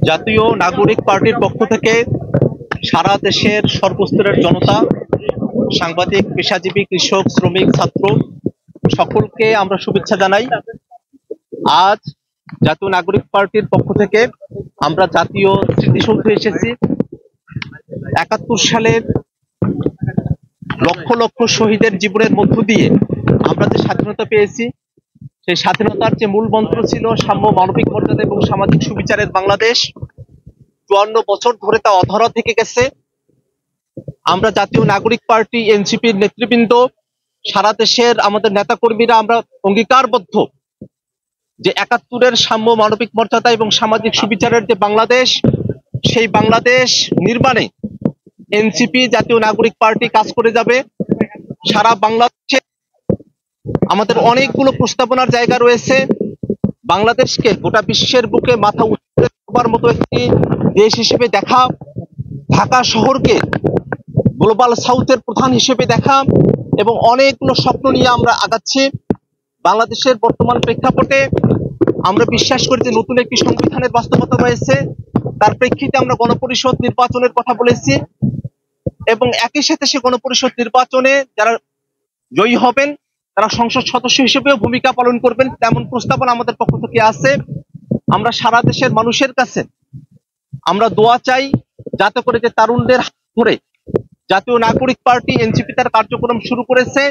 জাতীয় নাগরিক পার্টির পক্ষ থেকে সারা দেশের সর্বস্তরের জনতা, সাংবাদিক, পেশাজীবী, কৃষক, শ্রমিক, ছাত্র সকলকে আমরা শুভেচ্ছা জানাই। আজ জাতীয় নাগরিক পার্টির পক্ষ থেকে আমরা জাতীয় স্মৃতিসৌধে এসেছি। ৭১ সালের লক্ষ লক্ষ শহীদের জীবনের মধ্য দিয়ে আমরা যে স্বাধীনতা পেয়েছি, সেই স্বাধীনতার যে মূল মন্ত্র ছিল সাম্য, মানবিক মর্যাদা এবং সামাজিক সুবিচারের বাংলাদেশ, ৫৪ বছর ধরে তা অধরা থেকে গেছে। আমরা জাতীয় নাগরিক পার্টি এনসিপির নেতৃবৃন্দ, সারা দেশের আমাদের নেতাকর্মীরা আমরা অঙ্গীকারবদ্ধ যে ৭১-এর সাম্য, মানবিক মর্যাদা এবং সামাজিক সুবিচারের যে বাংলাদেশ, সেই বাংলাদেশ নির্মাণে এনসিপি জাতীয় নাগরিক পার্টি কাজ করে যাবে। সারা বাংলাদেশে আমাদের অনেকগুলো প্রস্তাবনার জায়গা রয়েছে। বাংলাদেশকে গোটা বিশ্বের বুকে মাথা উঁচু করার মতো একটি দেশ হিসেবে দেখা, ঢাকা শহরকে গ্লোবাল সাউথের প্রধান হিসেবে দেখা এবং অনেকগুলো স্বপ্ন নিয়ে আমরা আগাচ্ছি। বাংলাদেশের বর্তমান প্রেক্ষাপটে আমরা বিশ্বাস করি যে নতুন একটি সংবিধানের বাস্তবতা রয়েছে। তার প্রেক্ষিতে আমরা গণপরিষদ নির্বাচনের কথা বলেছি এবং একই সাথে সে গণপরিষদ নির্বাচনে যারা জয়ী হবেন তারা সংসদ সদস্য হিসেবেও ভূমিকা পালন করবেন, তেমন প্রস্তাবনা আমাদের পক্ষ থেকে আছে। আমরা সারা দেশের মানুষের কাছে আমরা দোয়া চাই যাতে করে যে তারুণদের হাত ধরে জাতীয় নাগরিক পার্টি এনসিপি তার কার্যক্রম শুরু করেছে,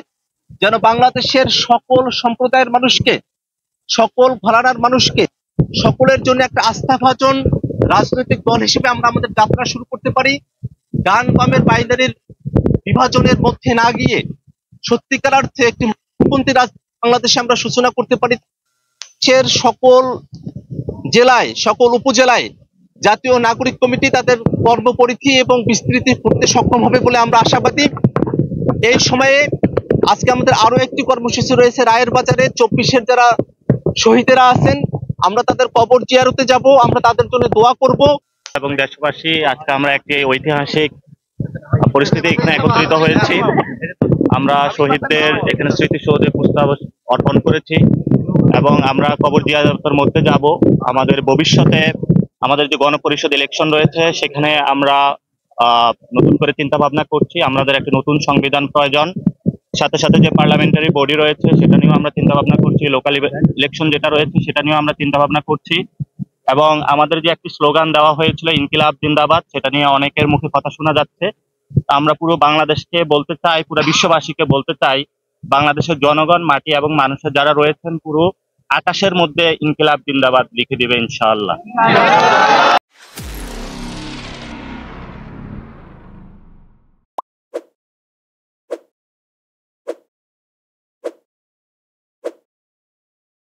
যেন বাংলাদেশের সকল সম্প্রদায়ের মানুষকে, সকল ঘরানার মানুষকে, সকলের জন্য একটা আস্থাভাজন রাজনৈতিক দল হিসেবে আমরা আমাদের যাত্রা শুরু করতে পারি। ডান বামের বাইনারির বিভাজনের মধ্যে না গিয়ে সত্যিকার অর্থে একটি মুখ্যপন্থী রাজনীতি বাংলাদেশে আমরা সূচনা করতে পারি। দেশের সকল জেলায়, সকল উপজেলায় জাতীয় নাগরিক কমিটি তাদের কর্মপরিধি এবং বিস্তৃতি করতে সক্ষম হবে বলে আমরা আশাবাদী। এই সময়ে আজকে আমাদের আরো একটি কর্মসূচি রয়েছে রায়ের বাজারে। ২৪-এর যারা শহীদেরা আছেন আমরা তাদের কবর জিয়ারতে যাব, আমরা তাদের জন্য দোয়া করব। এবং দেশবাসী আজকে আমরা একটি ঐতিহাসিক পরিস্থিতি এখানে একত্রিত হয়েছি। আমরা শহীদদের এখানে স্মৃতিসৌধে পুষ্পাঞ্জলি অর্পণ করেছি এবং আমরা কবর জিয়ারতের মধ্যে যাব। আমাদের ভবিষ্যতে আমাদের যে গণপরিষদ ইলেকশন রয়েছে সেখানে আমরা নতুন করে চিন্তা ভাবনা করছি। আমাদের একটা নতুন সংবিধান প্রয়োজন, সাথে সাথে যে পার্লামেন্টারি বডি রয়েছে সেটা নিয়েও আমরা চিন্তা ভাবনা করছি, লোকাল ইলেকশন যেটা রয়েছে সেটা নিয়েও আমরা চিন্তা ভাবনা করছি এবং আমাদের যে একটি স্লোগান দেওয়া হয়েছিল ইনকিলাব জিন্দাবাদ, সেটা নিয়ে অনেকের মুখে কথা শোনা যাচ্ছে। আমরা পুরো বাংলাদেশকে বলতে চাই, পুরো বিশ্ববাসীকে বলতে চাই, বাংলাদেশের জনগণ, মাটি এবং মানুষের যারা রয়েছেন পুরো আকাশের মধ্যে ইনকিলাব জিন্দাবাদ লিখে দিবে ইনশাআল্লাহ।